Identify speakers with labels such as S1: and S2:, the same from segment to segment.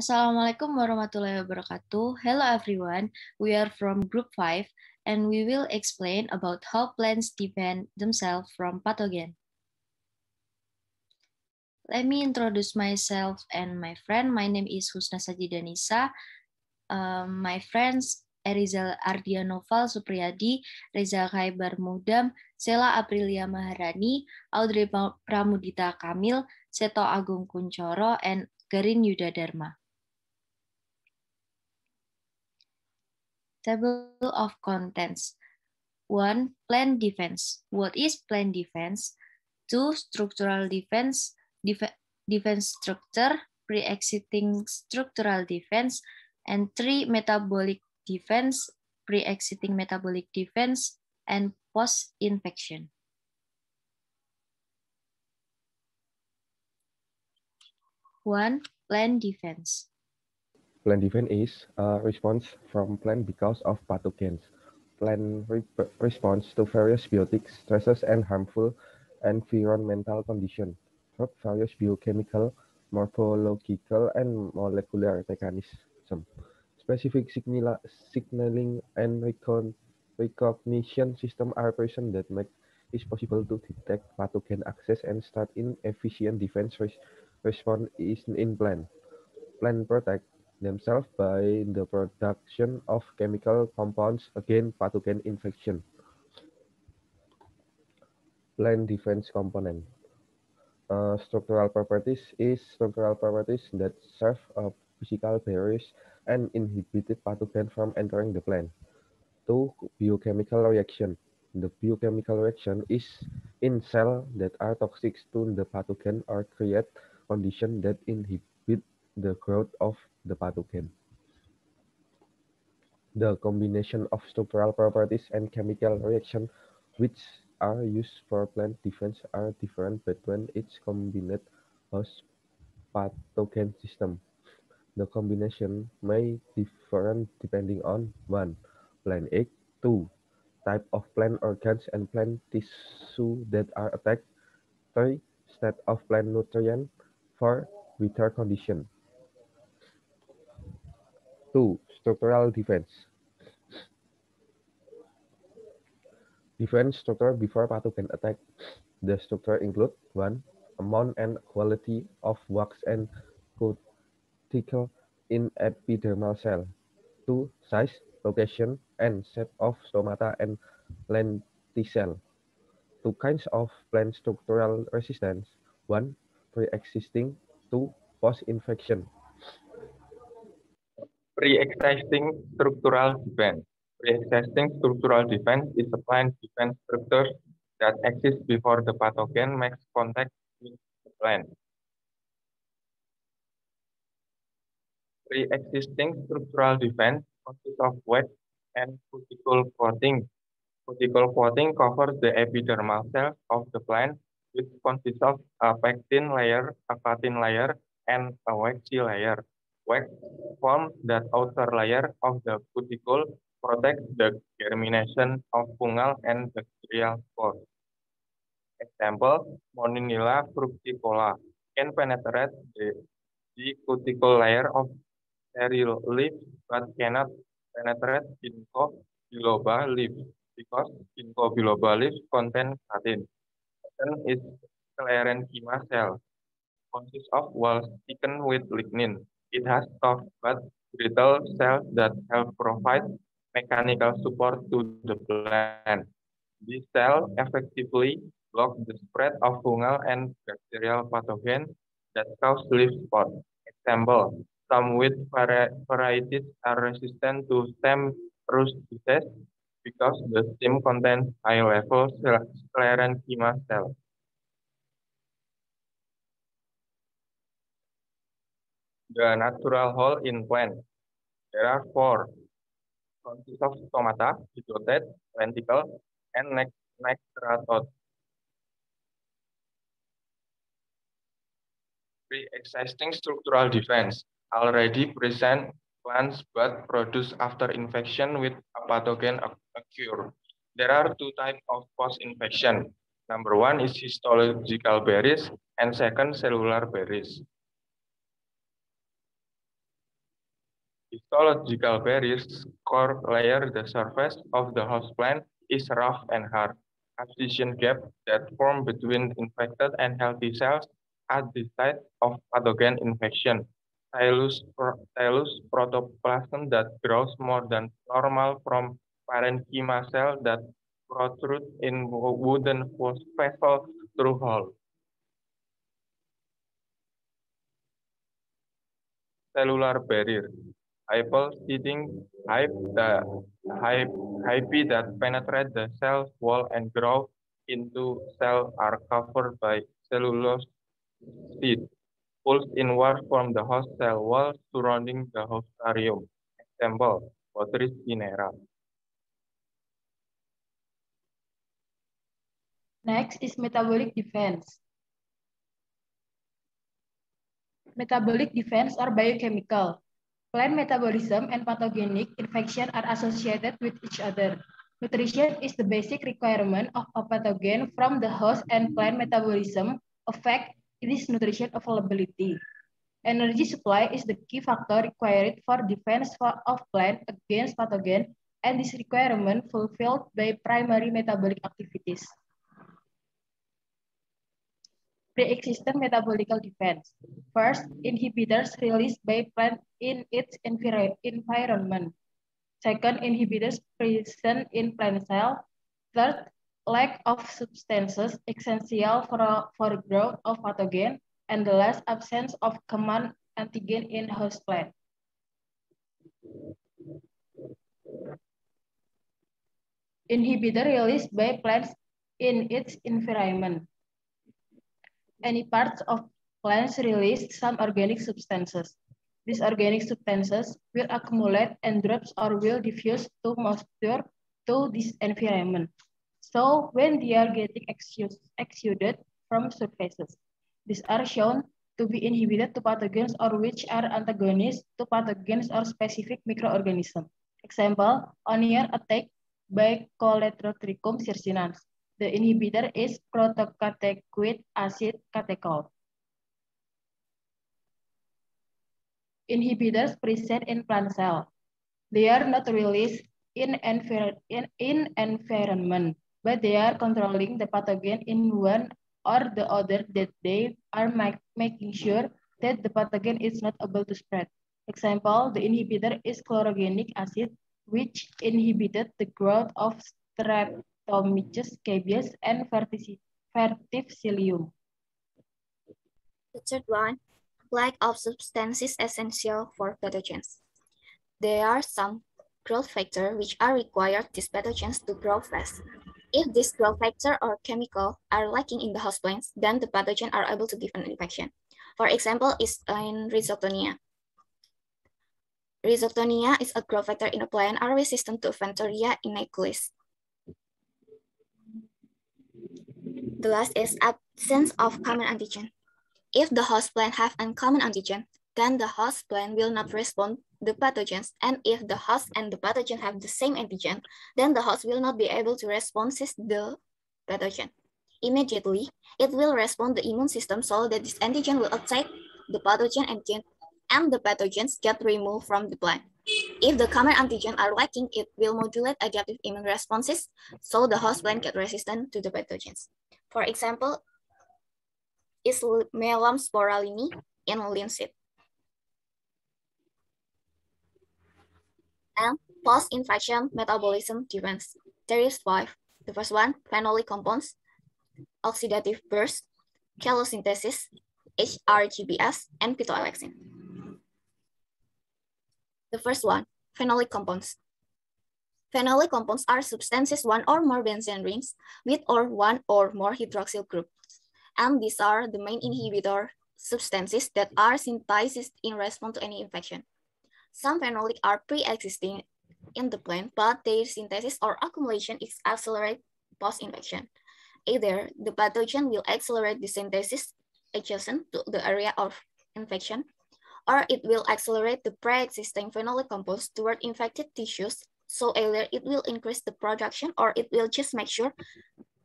S1: Assalamualaikum warahmatullahi wabarakatuh. Hello everyone, we are from Group 5 and we will explain about how plants defend themselves from pathogen. Let me introduce myself and my friend. My name is Husna Sajidanisa. My friends Erizal Ardianoval Supriyadi, Reza Khaibar Mudam, Sela Aprilia Maharani, Audrey Pramudita Kamil, Seto Agung Kuncoro, and Garin Yuda Dharma. Table of contents. 1. Plant defense. What is plant defense? 2. Structural defense. Defense structure, pre-existing structural defense. And 3. Metabolic defense, pre-existing metabolic defense, and post-infection. 1. Plant defense.
S2: Plant defense is a response from plant because of pathogens. Plant responds to various biotic stresses and harmful environmental conditions through various biochemical, morphological, and molecular mechanisms. Specific signaling and recognition systems are present that make it possible to detect pathogen access and start in efficient defense response in plant. Plant protect themselves by the production of chemical compounds against pathogen infection. Plant defense component. Structural properties is structural properties that serve physical barriers and inhibit pathogen from entering the plant. 2. Biochemical reaction. The biochemical reaction is in cells that are toxic to the pathogen or create conditions that inhibit the growth of the pathogen. The combination of structural properties and chemical reaction which are used for plant defense are different between each combined host pathogen system. The combination may differ depending on 1. Plant egg, 2. Type of plant organs and plant tissue that are attacked, 3. State of plant nutrient, 4. Weather condition. 2. Structural defense. Defense structure before pathogen attack. The structure include 1. Amount and quality of wax and cuticle in epidermal cell. 2. Size, location, and shape of stomata and lenticel. 2 kinds of plant structural resistance. 1. Pre-existing. 2. Post-infection.
S3: Pre-existing structural defense. Pre-existing structural defense is a plant defense structure that exists before the pathogen makes contact with the plant. Pre-existing structural defense consists of wax and cuticle coating. Cuticle coating covers the epidermal cells of the plant, which consists of a pectin layer, a actin layer, and a waxy layer. Wax forms that outer layer of the cuticle, protects the germination of fungal and bacterial spores. Example, Monninilla fructicola can penetrate the cuticle layer of cherry leaf but cannot penetrate ginkgo biloba leaf because ginkgo biloba leaf contain chitin. Chitin is sclerenchyma cell, consists of walls thickened with lignin. It has tough but brittle cells that help provide mechanical support to the plant. These cells effectively block the spread of fungal and bacterial pathogens that cause leaf spot. Example, some wheat varieties are resistant to stem rust disease because the stem contains high-level sclerenchyma cells. The natural hole in plant. There are 4. Consists of stomata, zygosate, lenticle, and nectaratode. Pre-existing structural defense already present plants but produced after infection with a pathogen occur. There are 2 types of post-infection. Number 1 is histological berries and second cellular berries. Histological barriers core layer the surface of the host plant is rough and hard. Abscission gap that form between infected and healthy cells at the site of pathogen infection. Tylus protoplasm that grows more than normal from parenchyma cell that protrude in wooden vessel through hole. Cellular barrier. Hypal-seeding hyphae that penetrate the cell wall and grow into cell are covered by cellulose sheath, pulsed inward from the host cell wall surrounding the hostarium. Example, Botrytis cinerea.
S4: Next is metabolic defense. Metabolic defense are biochemical. Plant metabolism and pathogenic infection are associated with each other. Nutrition is the basic requirement of a pathogen from the host, and plant metabolism affect its nutrition availability. Energy supply is the key factor required for defense of plant against pathogen, and this requirement fulfilled by primary metabolic activities. Pre-existent metabolical defense. First, inhibitors released by plant in its environment. Second, inhibitors present in plant cell. Third, lack of substances essential for growth of pathogen. And the last, absence of common antigen in host plant. Inhibitor released by plants in its environment. Any parts of plants release some organic substances. These organic substances will accumulate and drops or will diffuse to moisture to this environment. So when they are getting exuded from surfaces, these are shown to be inhibited to pathogens or which are antagonists to pathogens or specific microorganisms. Example, onion attack by Coletrotrichum circinans. The inhibitor is protocatechuic acid catechol. Inhibitors present in plant cell. They are not released in environment, but they are controlling the pathogen in one or the other that they are making sure that the pathogen is not able to spread. Example, the inhibitor is chlorogenic acid, which inhibited the growth of Streptomyces cabeus and Verticillium.
S5: The third one, lack of substances essential for pathogens. There are some growth factors which are required these pathogens to grow fast. If these growth factors or chemical are lacking in the host plants, then the pathogen are able to give an infection. For example, is in Rhizoctonia. Rhizoctonia is a growth factor in a plant are resistant to Venthoria innoculis. The last is absence of common antigen. If the host plant have uncommon antigen, then the host plant will not respond to the pathogens. And if the host and the pathogen have the same antigen, then the host will not be able to respond to the pathogen. Immediately, it will respond the immune system so that this antigen will attack the pathogen and the pathogens get removed from the plant. If the common antigen are lacking, it will modulate adaptive immune responses so the host plant get resistant to the pathogens. For example, is Melum sporalini in linseed. And post-infection metabolism defense. There is 5. The first one, phenolic compounds, oxidative burst, chelosynthesis, HRGBS, and phytoalexin. The first one, phenolic compounds. Phenolic compounds are substances one or more benzene rings with or one or more hydroxyl groups. And these are the main inhibitor substances that are synthesized in response to any infection. Some phenolic are pre-existing in the plant, but their synthesis or accumulation is accelerated post-infection. Either the pathogen will accelerate the synthesis adjacent to the area of infection, or it will accelerate the pre-existing phenolic compounds toward infected tissues. So either it will increase the production or it will just make sure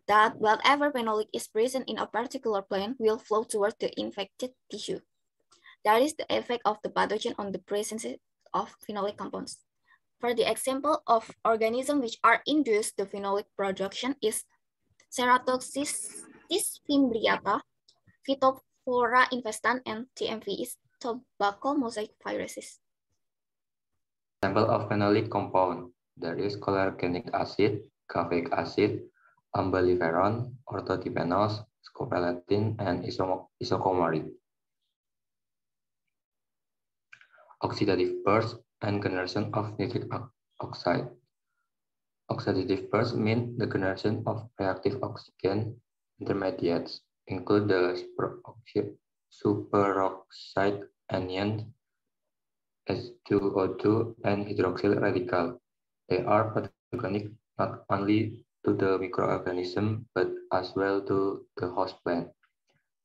S5: that whatever phenolic is present in a particular plant will flow toward the infected tissue. That is the effect of the pathogen on the presence of phenolic compounds. For the example of organisms which are induced the phenolic production is Ceratoxis fimbriata, Phytophthora infestans, and TMV is tobacco mosaic viruses.
S6: Example of phenolic compound, there is cholerogenic acid, caffeic acid, umbelliferol, orthodiphenols, scopolamine, and isocoumarine. Oxidative burst and generation of nitric oxide. Oxidative burst means the generation of reactive oxygen intermediates, include the superoxide anion, H2O2, and hydroxyl radical. They are pathogenic not only to the microorganism but as well to the host plant.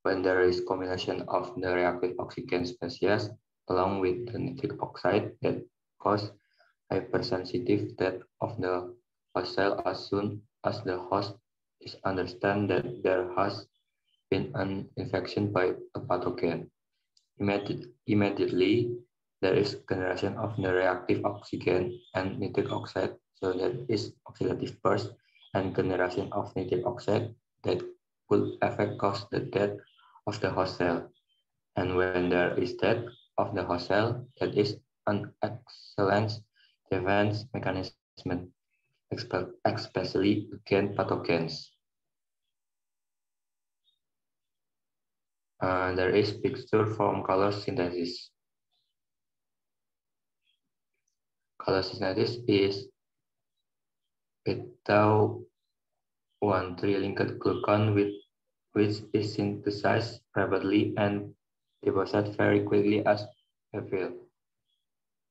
S6: When there is combination of the reactive oxygen species along with the nitric oxide that cause hypersensitive death of the host cell as soon as the host is understand that there has been an infection by a pathogen. Immediately, there is generation of the reactive oxygen and nitric oxide, so that is oxidative burst and generation of nitric oxide that could cause the death of the host cell. And when there is death of the host cell, that is an excellent defense mechanism, especially against pathogens. There is picture from color synthesis. Color synthesis is beta-1,3-linked glucan which is synthesized rapidly and deposited very quickly as papillae.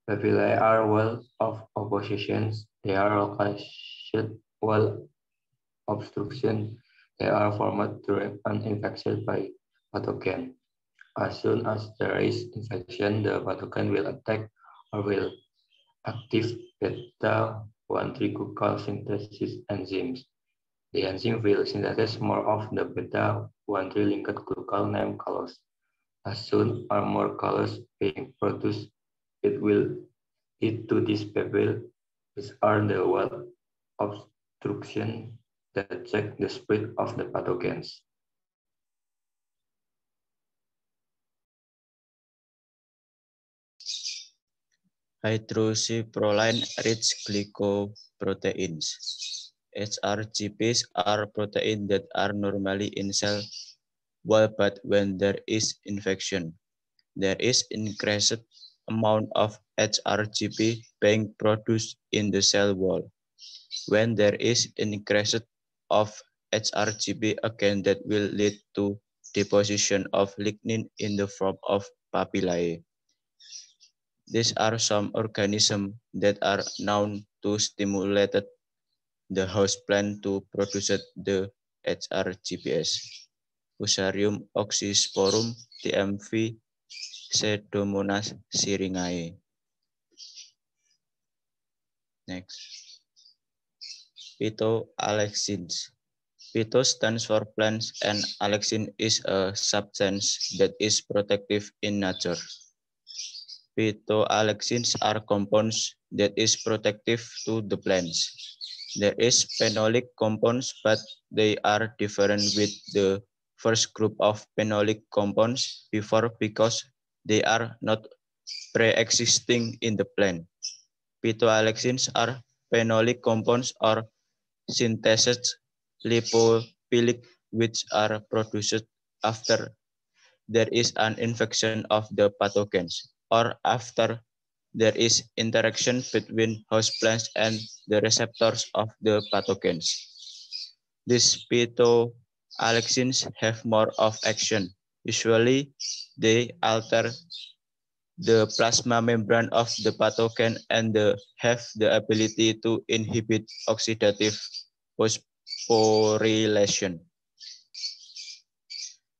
S6: Papillae are well of oppositions. They are located well obstruction. They are formed during an infection by pathogen. As soon as there is infection, the pathogen will attack or will active beta-1,3-glucan synthesis enzymes. The enzyme will synthesize more of the beta-1,3-linked glucan named colors. As soon as more colors being produced, it will lead to these papillae, which are the wall obstruction that check the spread of the pathogens.
S7: Hydroxyproline-rich glycoproteins. HRGPs are proteins that are normally in cell wall, but when there is infection, there is increased amount of HRGP being produced in the cell wall. When there is increased of HRGP, again that will lead to deposition of lignin in the form of papillae. These are some organisms that are known to stimulate the host plant to produce the HRGPs. Fusarium oxysporum, TMV, Pseudomonas syringae. Next. Phytoalexins. Phyto stands for plants and alexin is a substance that is protective in nature. Phytoalexins are compounds that is protective to the plants. There is phenolic compounds, but they are different with the first group of phenolic compounds before because they are not pre-existing in the plant. Phytoalexins are phenolic compounds or synthesized lipophilic which are produced after there is an infection of the pathogens or after there is interaction between host plants and the receptors of the pathogens. These phytoalexins have more of action. Usually, they alter the plasma membrane of the pathogen and have the ability to inhibit oxidative phosphorylation.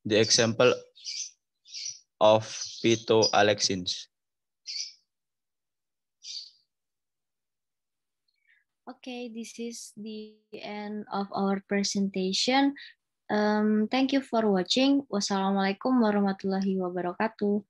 S7: The example of phytoalexins.
S1: Okay, this is the end of our presentation. Thank you for watching. Wassalamualaikum warahmatullahi wabarakatuh.